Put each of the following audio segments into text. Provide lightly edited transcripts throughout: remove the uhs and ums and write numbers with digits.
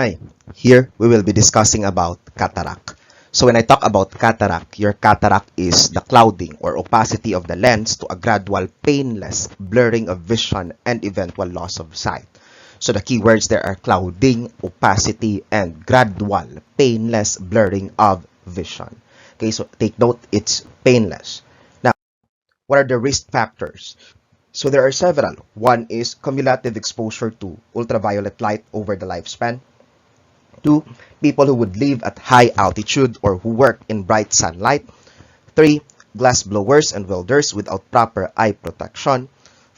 Hi, here we will be discussing about cataract. So when I talk about cataract, your cataract is the clouding or opacity of the lens to a gradual painless blurring of vision and eventual loss of sight. So the keywords there are clouding, opacity, and gradual painless blurring of vision. Okay, so take note, it's painless. Now, what are the risk factors? So there are several. One is cumulative exposure to ultraviolet light over the lifespan. Two, people who would live at high altitude or who work in bright sunlight. Three, glass blowers and welders without proper eye protection.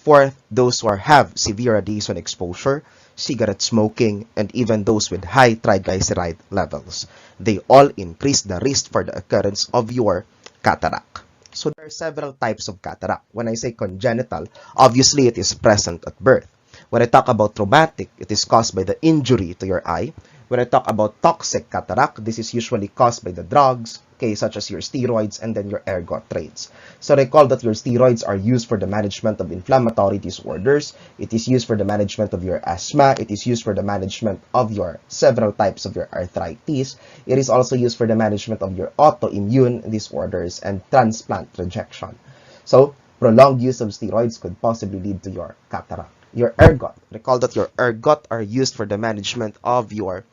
Fourth, those who have severe radiation exposure, cigarette smoking, and even those with high triglyceride levels. They all increase the risk for the occurrence of your cataract. So there are several types of cataract. When I say congenital, obviously it is present at birth. When I talk about traumatic, it is caused by the injury to your eye. When I talk about toxic cataract, this is usually caused by the drugs, okay, such as your steroids and then your ergot traits. So recall that your steroids are used for the management of inflammatory disorders. It is used for the management of your asthma. It is used for the management of your several types of your arthritis. It is also used for the management of your autoimmune disorders and transplant rejection. So prolonged use of steroids could possibly lead to your cataract. Your ergot. Recall that your ergot are used for the management of your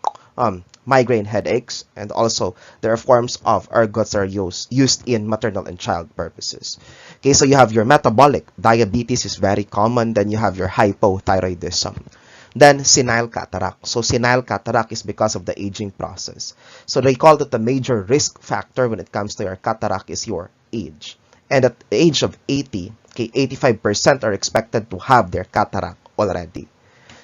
migraine headaches, and also there are forms of ergots are used in maternal and child purposes. Okay, so you have your metabolic. Diabetes is very common. Then you have your hypothyroidism. Then senile cataract. So senile cataract is because of the aging process. So they call that the major risk factor when it comes to your cataract is your age. And at the age of 80, okay, 85% are expected to have their cataract already.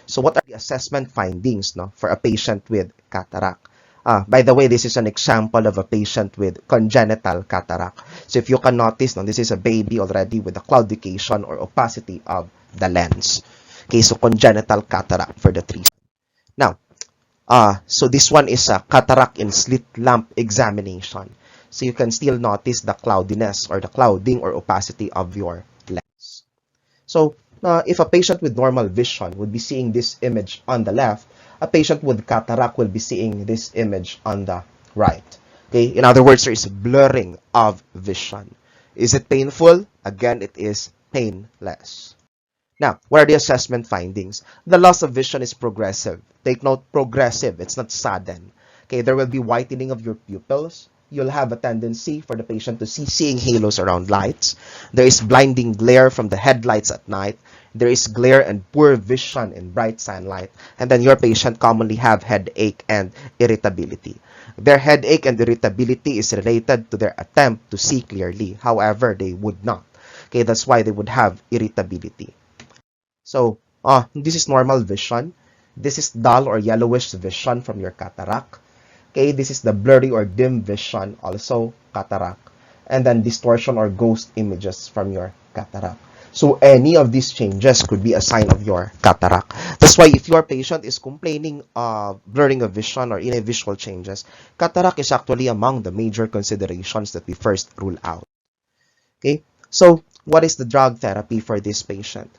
So what are the assessment findings for a patient with cataract? By the way, this is an example of a patient with congenital cataract. So if you can notice, this is a baby already with a claudication or opacity of the lens. Okay, so congenital cataract for the three. Now, so this one is a cataract in slit lamp examination. So you can still notice the cloudiness or the clouding or opacity of your lens. So if a patient with normal vision would be seeing this image on the left, a patient with cataract will be seeing this image on the right. Okay, in other words, there is blurring of vision. Is it painful? Again, it is painless. Now, what are the assessment findings? The loss of vision is progressive. Take note, progressive. It's not sudden. Okay, there will be whitening of your pupils. You'll have a tendency for the patient to see seeing halos around lights. There is blinding glare from the headlights at night. There is glare and poor vision in bright sunlight. And then your patient commonly have headache and irritability. Their headache and irritability is related to their attempt to see clearly. However, they would not. Okay, that's why they would have irritability. So, this is normal vision. This is dull or yellowish vision from your cataract. Okay, this is the blurry or dim vision, also cataract. And then distortion or ghost images from your cataract. So any of these changes could be a sign of your cataract. That's why if your patient is complaining of blurring of vision or any visual changes, cataract is actually among the major considerations that we first rule out. Okay, so what is the drug therapy for this patient?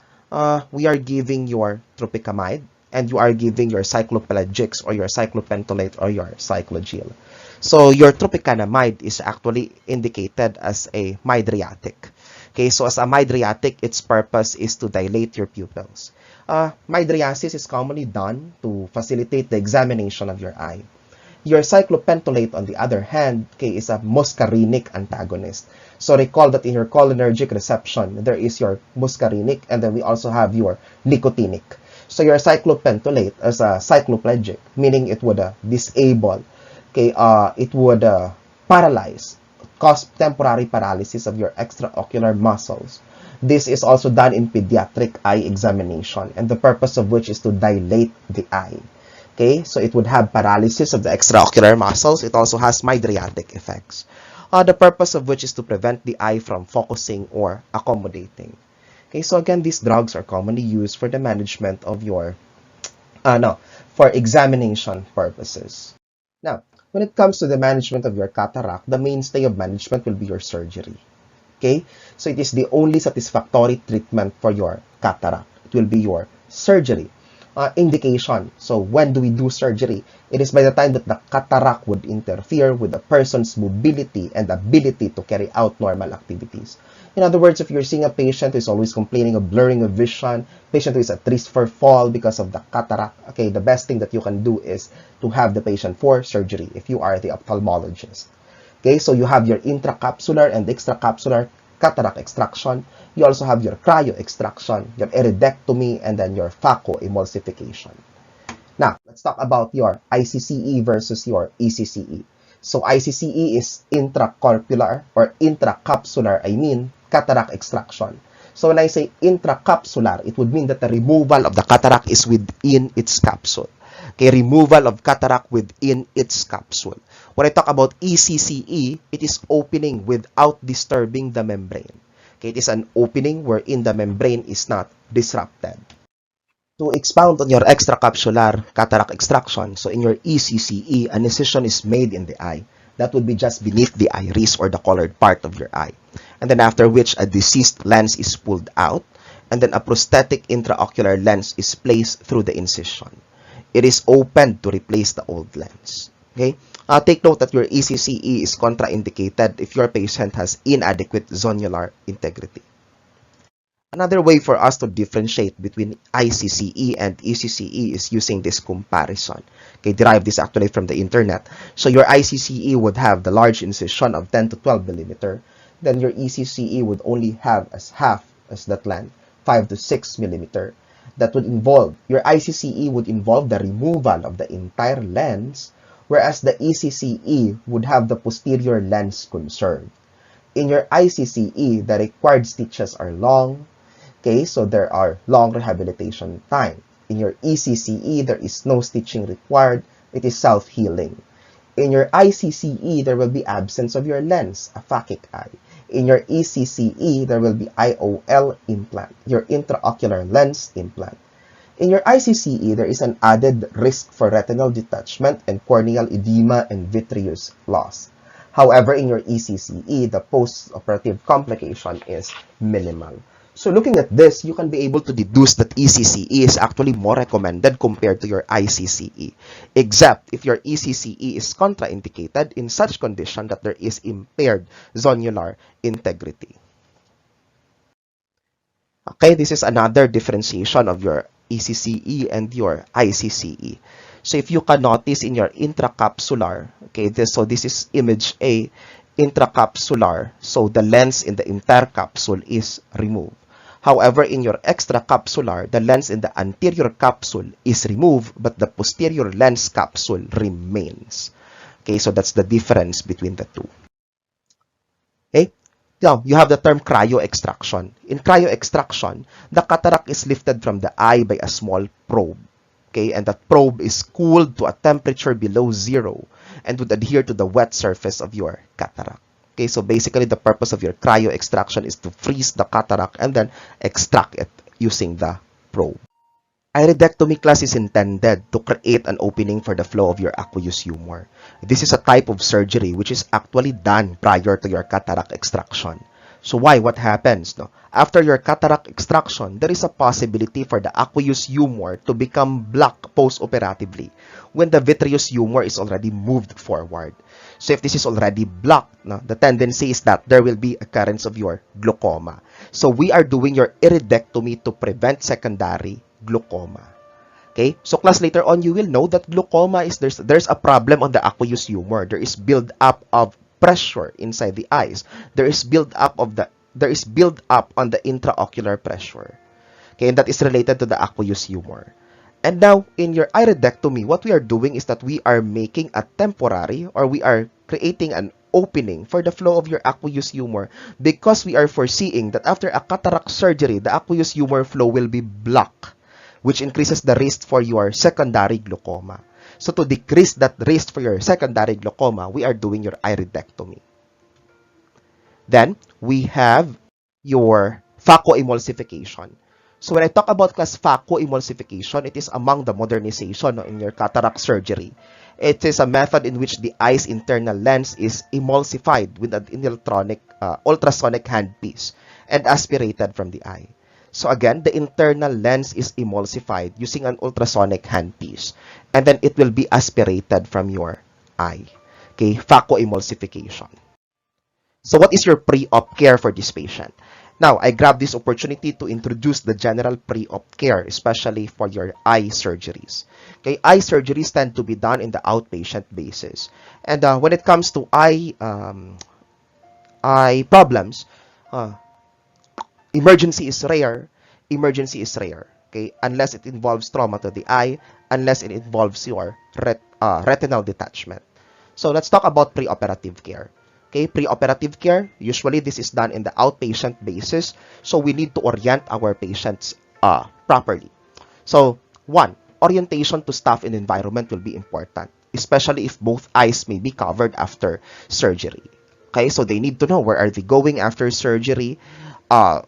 We are giving your tropicamide, and you are giving your cyclopelagics or your cyclopentolate or your cyclogel. So your tropicamide is actually indicated as a mydriatic. Okay, so as a mydriatic, its purpose is to dilate your pupils. Mydriasis is commonly done to facilitate the examination of your eye. Your cyclopentolate, on the other hand, okay, is a muscarinic antagonist. So recall that in your cholinergic reception, there is your muscarinic, and then we also have your nicotinic. So your cyclopentolate is a cycloplegic, meaning it would disable, okay, it would paralyze, cause temporary paralysis of your extraocular muscles. This is also done in pediatric eye examination, and the purpose of which is to dilate the eye. Okay, so it would have paralysis of the extraocular muscles. It also has mydriatic effects. The purpose of which is to prevent the eye from focusing or accommodating. Okay, so again, these drugs are commonly used for the management of your, for examination purposes. Now, when it comes to the management of your cataract, the mainstay of management will be your surgery. Okay, so it is the only satisfactory treatment for your cataract. It will be your surgery. indication. So when do we do surgery? It is by the time that the cataract would interfere with the person's mobility and ability to carry out normal activities. In other words, if you're seeing a patient who is always complaining of blurring of vision, patient who is at risk for fall because of the cataract, okay, the best thing that you can do is to have the patient for surgery if you are the ophthalmologist. Okay, so you have your intracapsular and extracapsular cataract extraction. You also have your cryo extraction, your iridectomy, and then your phacoemulsification. Now, let's talk about your ICCE versus your ECCE. So ICCE is intracorpular or intracapsular, cataract extraction. So when I say intracapsular, it would mean that the removal of the cataract is within its capsule. Okay, removal of cataract within its capsule. When I talk about ECCE, it is opening without disturbing the membrane. Okay, it is an opening wherein the membrane is not disrupted. To expound on your extracapsular cataract extraction, so in your ECCE, an incision is made in the eye. That would be just beneath the iris or the colored part of your eye. And then after which a deceased lens is pulled out, and then a prosthetic intraocular lens is placed through the incision. It is opened to replace the old lens. Okay? Take note that your ECCE is contraindicated if your patient has inadequate zonular integrity. Another way for us to differentiate between ICCE and ECCE is using this comparison. Okay, derived this actually from the internet. So your ICCE would have the large incision of 10 to 12 millimeter. Then your ECCE would only have as half as that length, 5 to 6 millimeter. That would involve, your ICCE would involve the removal of the entire lens, whereas the ECCE would have the posterior lens conserved. In your ICCE, the required stitches are long. Okay, so there are long rehabilitation time. In your ECCE, there is no stitching required. It is self-healing. In your ICCE, there will be absence of your lens, a phakic eye. In your ECCE, there will be IOL implant, your intraocular lens implant. In your ICCE, there is an added risk for retinal detachment and corneal edema and vitreous loss. However, in your ECCE, the post-operative complication is minimal. So looking at this, you can be able to deduce that ECCE is actually more recommended compared to your ICCE, except if your ECCE is contraindicated in such condition that there is impaired zonular integrity. Okay, this is another differentiation of your ECCE and your ICCE. So if you can notice in your intracapsular, okay, this is image A, intracapsular, so the lens in the entire capsule is removed. However, in your extracapsular, the lens in the anterior capsule is removed, but the posterior lens capsule remains. Okay, so that's the difference between the two. Okay, now you have the term cryo extraction. In cryo extraction, the cataract is lifted from the eye by a small probe. Okay, and that probe is cooled to a temperature below 0 and would adhere to the wet surface of your cataract. Okay, so basically the purpose of your cryo extraction is to freeze the cataract and then extract it using the probe. Iridectomy class is intended to create an opening for the flow of your aqueous humor. This is a type of surgery which is actually done prior to your cataract extraction. So why? What happens? No? After your cataract extraction, there is a possibility for the aqueous humor to become black post-operatively when the vitreous humor is already moved forward. So if this is already blocked, no, the tendency is that there will be occurrence of your glaucoma. So we are doing your iridectomy to prevent secondary glaucoma. Okay? So class, later on you will know that glaucoma is there's a problem on the aqueous humor. There is build up of pressure inside the eyes. There is build up on the intraocular pressure. Okay, and that is related to the aqueous humor. And now, in your iridectomy, what we are doing is that we are making a temporary, or we are creating an opening for the flow of your aqueous humor, because we are foreseeing that after a cataract surgery, the aqueous humor flow will be blocked, which increases the risk for your secondary glaucoma. So to decrease that risk for your secondary glaucoma, we are doing your iridectomy. Then, we have your phacoemulsification. So when I talk about class phacoemulsification, it is among the modernization in your cataract surgery. It is a method in which the eye's internal lens is emulsified with an ultrasonic handpiece and aspirated from the eye. So again, the internal lens is emulsified using an ultrasonic handpiece, and then it will be aspirated from your eye. Okay, phacoemulsification. So what is your pre-op care for this patient? Now, I grab this opportunity to introduce the general pre-op care, especially for your eye surgeries. Okay, eye surgeries tend to be done in the outpatient basis. And when it comes to eye problems, uh, emergency is rare. Emergency is rare. Okay, unless it involves trauma to the eye, unless it involves your retinal detachment. So let's talk about pre-operative care. Okay, pre-operative care, usually this is done in the outpatient basis, so we need to orient our patients properly. So, one, orientation to staff and environment will be important, especially if both eyes may be covered after surgery. Okay, so they need to know where are they going after surgery, uh,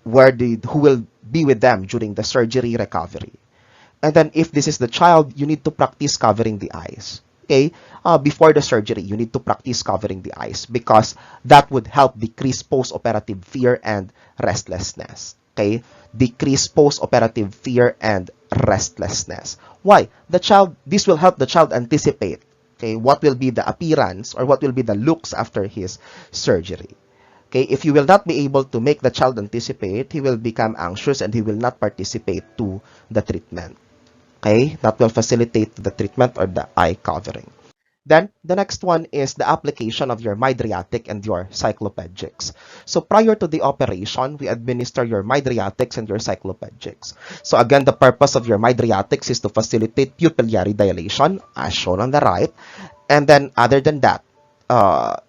who will be with them during the surgery recovery. And then if this is the child, you need to practice covering the eyes. Okay, before the surgery, you need to practice covering the eyes because that would help decrease post-operative fear and restlessness. Okay, decrease post-operative fear and restlessness. Why? This will help the child anticipate, okay, what will be the appearance or what will be the looks after his surgery. Okay, if you will not be able to make the child anticipate, he will become anxious and he will not participate to the treatment. Okay, that will facilitate the treatment or the eye covering. Then, the next one is the application of your Mydriatic and your cycloplegics. So, prior to the operation, we administer your Mydriatics and your cycloplegics. So, again, the purpose of your Mydriatics is to facilitate pupillary dilation, as shown on the right. And then, other than that,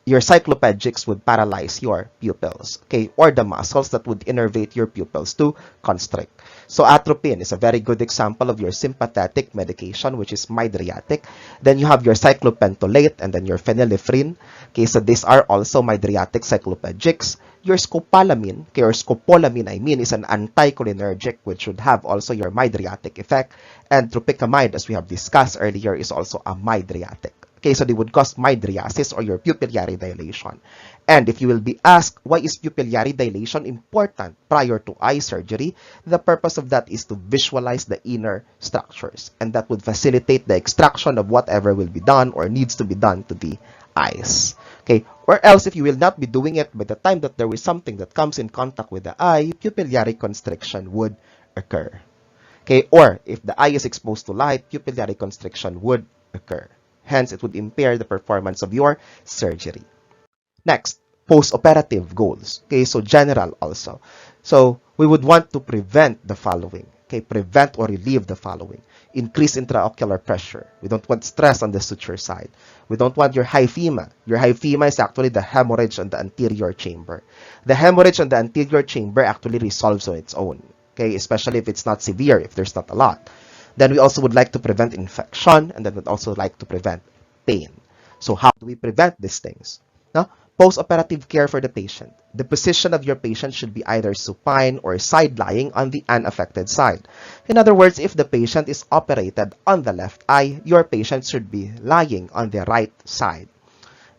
your cycloplegics would paralyze your pupils, okay, or the muscles that would innervate your pupils to constrict. So atropine is a very good example of your sympathetic medication, which is Mydriatic. Then you have your cyclopentolate and then your phenylephrine. Okay, so these are also Mydriatic cycloplegics. Your scopolamine, okay, or scopolamine, I mean, is an anticholinergic, which should have also your Mydriatic effect. And tropicamide, as we have discussed earlier, is also a Mydriatic. Okay, so they would cause mydriasis or your pupillary dilation. And if you will be asked, why is pupillary dilation important prior to eye surgery? The purpose of that is to visualize the inner structures. And that would facilitate the extraction of whatever will be done or needs to be done to the eyes. Okay, or else if you will not be doing it by the time that there is something that comes in contact with the eye, pupillary constriction would occur. Okay, or if the eye is exposed to light, pupillary constriction would occur. Hence, it would impair the performance of your surgery. Next, post-operative goals. Okay, so general also. So, we would want to prevent the following. Okay, prevent or relieve the following. Increase intraocular pressure. We don't want stress on the suture side. We don't want your hyphema. Your hyphema is actually the hemorrhage on the anterior chamber. The hemorrhage on the anterior chamber actually resolves on its own. Okay, especially if it's not severe, if there's not a lot. Then we also would like to prevent infection, and then we'd also like to prevent pain. So how do we prevent these things? Now, post-operative care for the patient. The position of your patient should be either supine or side-lying on the unaffected side. In other words, if the patient is operated on the left eye, your patient should be lying on the right side.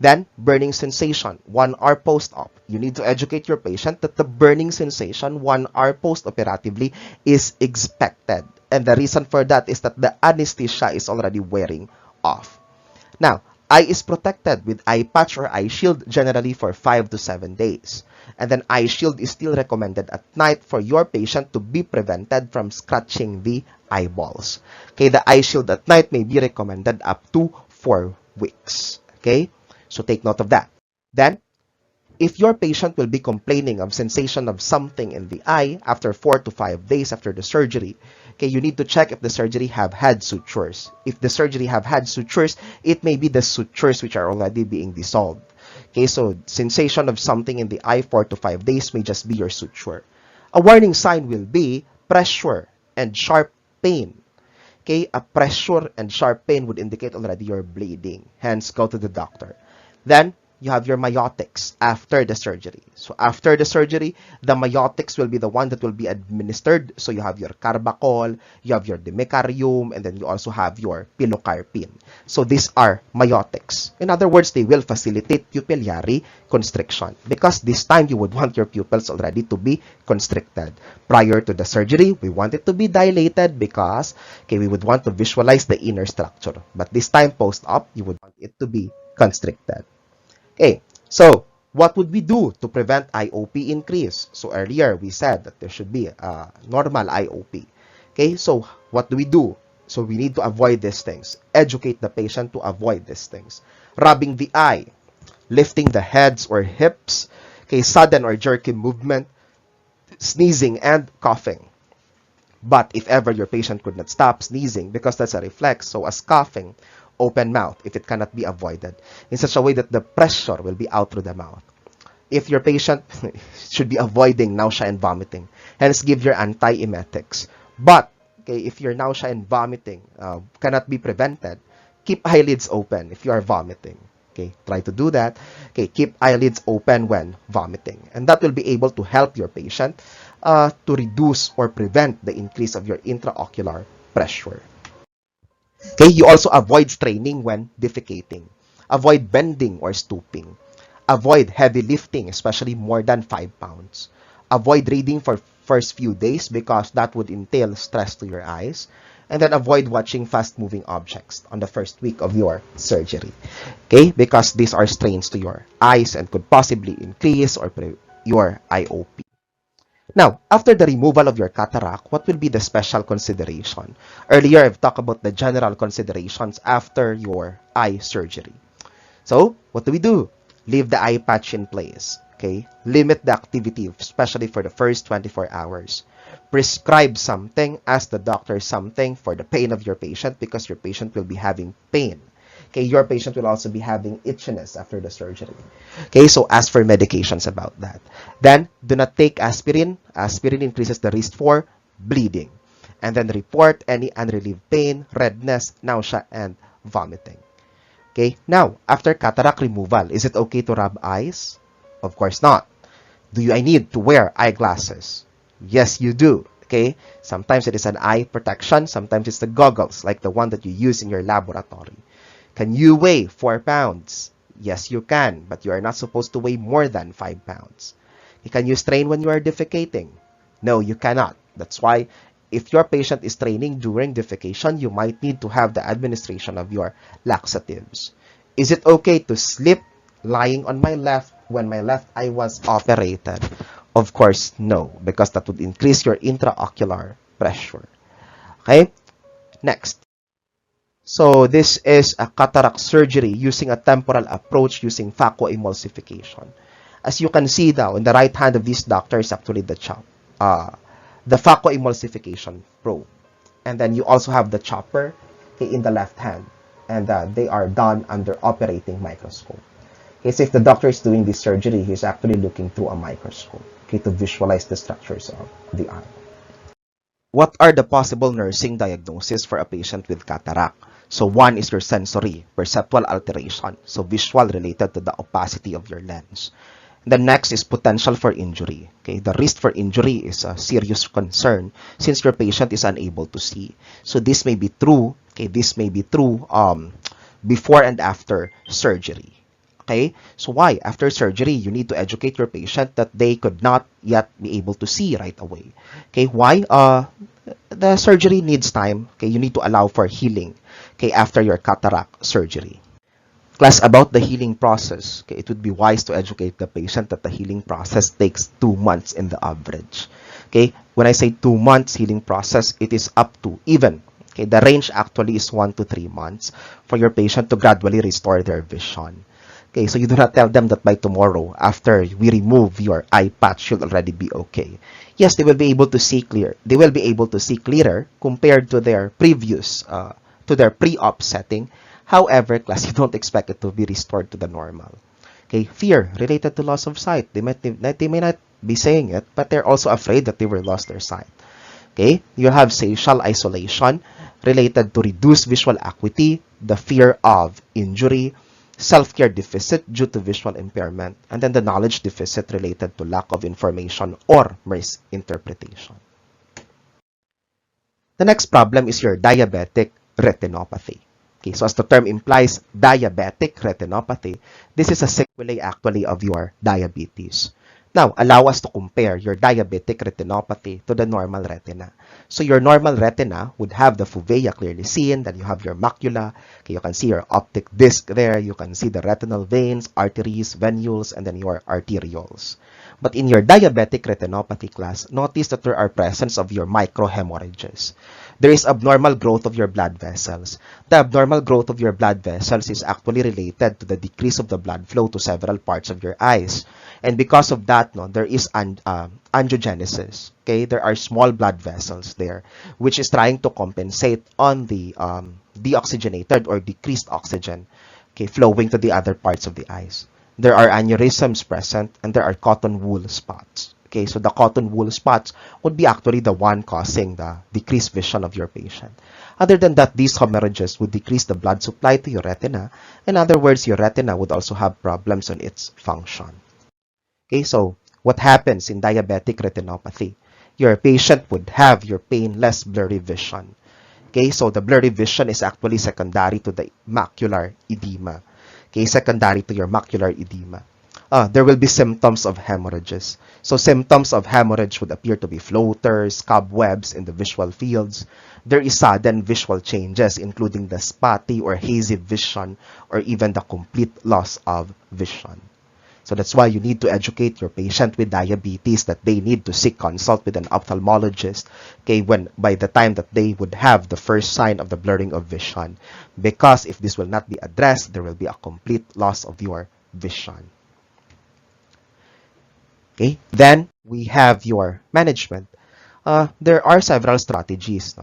Then, burning sensation, 1 hour post-op. You need to educate your patient that the burning sensation 1 hour post-operatively is expected. And the reason for that is that the anesthesia is already wearing off. Now, eye is protected with eye patch or eye shield generally for 5 to 7 days. And then eye shield is still recommended at night for your patient to be prevented from scratching the eyeballs. Okay, the eye shield at night may be recommended up to 4 weeks. Okay, so take note of that. Then, if your patient will be complaining of sensation of something in the eye after 4 to 5 days after the surgery, okay, you need to check if the surgery have had sutures. If the surgery have had sutures, it may be the sutures which are already being dissolved. Okay, so sensation of something in the eye 4 to 5 days may just be your suture. A warning sign will be pressure and sharp pain. Okay, a pressure and sharp pain would indicate already you're bleeding. Hence, go to the doctor. Then, you have your myotics after the surgery. So after the surgery, the myotics will be the one that will be administered. So you have your carbachol, you have your dimecarium, and then you also have your pilocarpine. So these are myotics. In other words, they will facilitate pupillary constriction because this time you would want your pupils already to be constricted. Prior to the surgery, we want it to be dilated because we would want to visualize the inner structure. But this time, post-op, you would want it to be constricted. Okay, so what would we do to prevent IOP increase? So earlier, we said that there should be a normal IOP. Okay, so what do we do? So we need to avoid these things. Educate the patient to avoid these things. Rubbing the eye, lifting the heads or hips, sudden or jerky movement, sneezing and coughing. But if ever your patient could not stop sneezing because that's a reflex, so as coughing, open mouth if it cannot be avoided in such a way that the pressure will be out through the mouth. If your patient should be avoiding nausea and vomiting, hence give your antiemetics. But if your nausea and vomiting cannot be prevented, keep eyelids open if you are vomiting. Try to do that. Keep eyelids open when vomiting, and that will be able to help your patient to reduce or prevent the increase of your intraocular pressure. You also avoid straining when defecating. Avoid bending or stooping. Avoid heavy lifting, especially more than 5 pounds. Avoid reading for first few days because that would entail stress to your eyes. And then avoid watching fast-moving objects on the first week of your surgery. Because these are strains to your eyes and could possibly increase or your IOP. Now, after the removal of your cataract, what will be the special consideration? Earlier, I've talked about the general considerations after your eye surgery. So, what do? Leave the eye patch in place. Limit the activity, especially for the first 24 hours. Prescribe something, ask the doctor something for the pain of your patient because your patient will be having pain. Your patient will also be having itchiness after the surgery. So ask for medications about that. Then, do not take aspirin. Aspirin increases the risk for bleeding. And then report any unrelieved pain, redness, nausea, and vomiting. Now, after cataract removal, is it okay to rub eyes? Of course not. Do I need to wear eyeglasses? Yes, you do. Sometimes it is an eye protection. Sometimes it's the goggles, like the one that you use in your laboratory. Can you weigh 4 pounds? Yes, you can, but you are not supposed to weigh more than 5 pounds. Can you strain when you are defecating? No, you cannot. That's why if your patient is straining during defecation, you might need to have the administration of your laxatives. Is it okay to sleep lying on my left when my left eye was operated? Of course, no, because that would increase your intraocular pressure. Next. So this is a cataract surgery using a temporal approach using phacoemulsification. As you can see now, in the right hand of this doctor is actually the phacoemulsification probe. And then you also have the chopper in the left hand. And they are done under operating microscope. So if the doctor is doing this surgery, he's actually looking through a microscope to visualize the structures of the eye. What are the possible nursing diagnoses for a patient with cataract? So one is your sensory, perceptual alteration, so visual related to the opacity of your lens. The next is potential for injury. The risk for injury is a serious concern since your patient is unable to see. So this may be true. This may be true before and after surgery. So why? After surgery, you need to educate your patient that they could not yet be able to see right away. Why? The surgery needs time. You need to allow for healing after your cataract surgery. Class, about the healing process, it would be wise to educate the patient that the healing process takes 2 months in the average. When I say 2 months healing process, it is up to even. The range actually is 1 to 3 months for your patient to gradually restore their vision. So you do not tell them that by tomorrow, after we remove your eye patch, you'll already be okay. Yes, they will be able to see clear. They will be able to see clearer compared to their previous, to their pre-op setting. However, class, you don't expect it to be restored to the normal. Fear related to loss of sight. They may not be saying it, but they're also afraid that they will lost their sight. You have spatial isolation related to reduced visual acuity, the fear of injury, self-care deficit due to visual impairment, and then the knowledge deficit related to lack of information or misinterpretation. The next problem is your diabetic retinopathy. Okay, so as the term implies, diabetic retinopathy, this is a sequelae actually of your diabetes. Now, allow us to compare your diabetic retinopathy to the normal retina. So your normal retina would have the fovea clearly seen, then you have your macula, okay, you can see your optic disc there, you can see the retinal veins, arteries, venules, and then your arterioles. But in your diabetic retinopathy class, notice that there are presence of your microhemorrhages. There is abnormal growth of your blood vessels. The abnormal growth of your blood vessels is actually related to the decrease of the blood flow to several parts of your eyes. And because of that, there is angiogenesis. Okay, there are small blood vessels there, which is trying to compensate on the deoxygenated or decreased oxygen, okay, flowing to the other parts of the eyes. There are aneurysms present, and there are cotton wool spots. Okay, so the cotton wool spots would be actually the one causing the decreased vision of your patient. Other than that, these hemorrhages would decrease the blood supply to your retina. In other words, your retina would also have problems on its function. Okay, so what happens in diabetic retinopathy? Your patient would have your painless blurry vision. Okay, so the blurry vision is actually secondary to the macular edema. Okay, secondary to your macular edema. There will be symptoms of hemorrhages. So symptoms of hemorrhage would appear to be floaters, cobwebs in the visual fields. There is sudden visual changes, including the spotty or hazy vision, or even the complete loss of vision. So that's why you need to educate your patient with diabetes that they need to seek consult with an ophthalmologist, okay, by the time that they would have the first sign of the blurring of vision. Because if this will not be addressed, there will be a complete loss of your vision. Okay, then we have your management. There are several strategies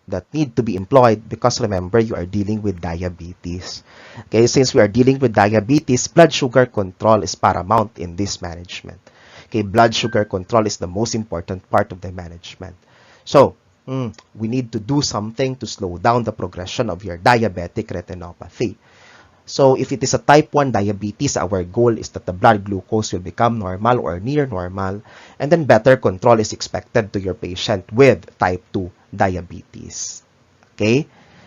that need to be employed because remember, you are dealing with diabetes. Okay, since we are dealing with diabetes, blood sugar control is paramount in this management. Okay, blood sugar control is the most important part of the management. So, we need to do something to slow down the progression of your diabetic retinopathy. So, if it is a type 1 diabetes, our goal is that the blood glucose will become normal or near normal, and then better control is expected to your patient with type 2 diabetes. Okay?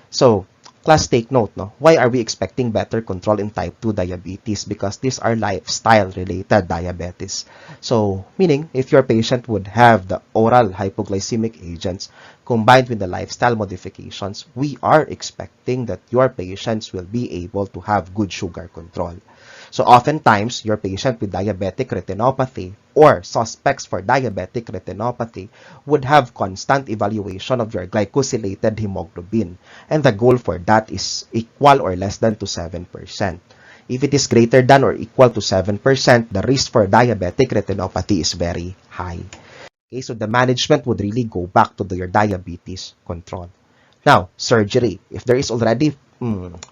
So, class, take note, why are we expecting better control in type 2 diabetes? Because these are lifestyle-related diabetes. So, meaning, if your patient would have the oral hypoglycemic agents combined with the lifestyle modifications, we are expecting that your patients will be able to have good sugar control. So, oftentimes, your patient with diabetic retinopathy or suspects for diabetic retinopathy would have constant evaluation of your glycosylated hemoglobin, and the goal for that is equal or less than to 7%. If it is greater than or equal to 7%, the risk for diabetic retinopathy is very high. Okay, so the management would really go back to your diabetes control. Now, surgery. If there is already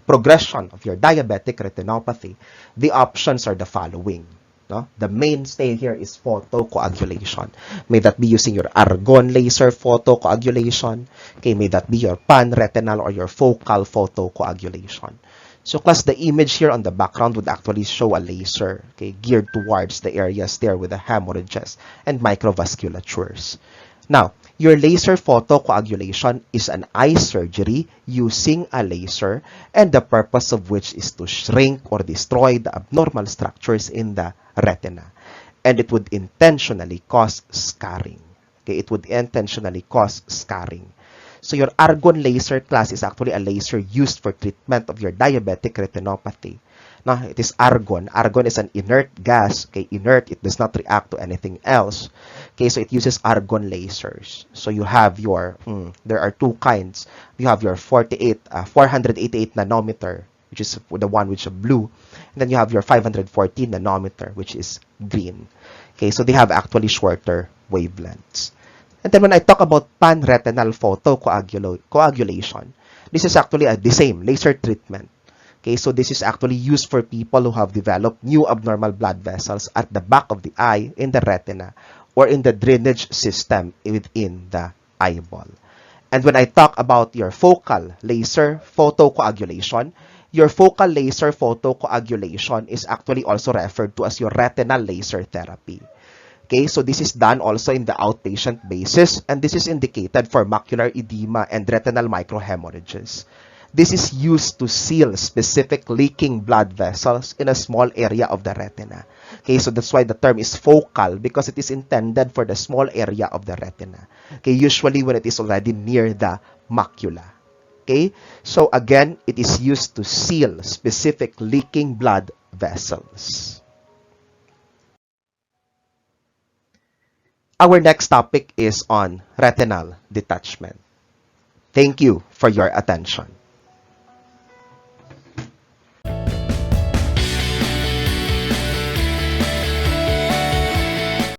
progression of your diabetic retinopathy, the options are the following. The mainstay here is photocoagulation. May that be using your argon laser photocoagulation. Okay, may that be your pan-retinal or your focal photocoagulation. So, class, the image here on the background would actually show a laser, okay, geared towards the areas there with the hemorrhages and microvasculatures. Now, your laser photocoagulation is an eye surgery using a laser, and the purpose of which is to shrink or destroy the abnormal structures in the retina. And it would intentionally cause scarring. Okay, it would intentionally cause scarring. So your argon laser class is actually a laser used for treatment of your diabetic retinopathy. Now, it is argon. Argon is an inert gas. Okay, inert, it does not react to anything else. Okay, so it uses argon lasers. So you have your, there are two kinds. You have your 488 nanometer, which is the one which is blue. And then you have your 514 nanometer, which is green. Okay, so they have actually shorter wavelengths. And then when I talk about pan-retinal photocoagulation, this is actually the same laser treatment. Okay, so this is actually used for people who have developed new abnormal blood vessels at the back of the eye, in the retina, or in the drainage system within the eyeball. And when I talk about your focal laser photocoagulation, Your focal laser photocoagulation is actually also referred to as your retinal laser therapy. Okay, so this is done also in the outpatient basis, and this is indicated for macular edema and retinal microhemorrhages. This is used to seal specific leaking blood vessels in a small area of the retina. Okay, so that's why the term is focal, because it is intended for the small area of the retina. Okay, usually when it is already near the macula. Okay, so again, it is used to seal specific leaking blood vessels. Our next topic is on retinal detachment. Thank you for your attention.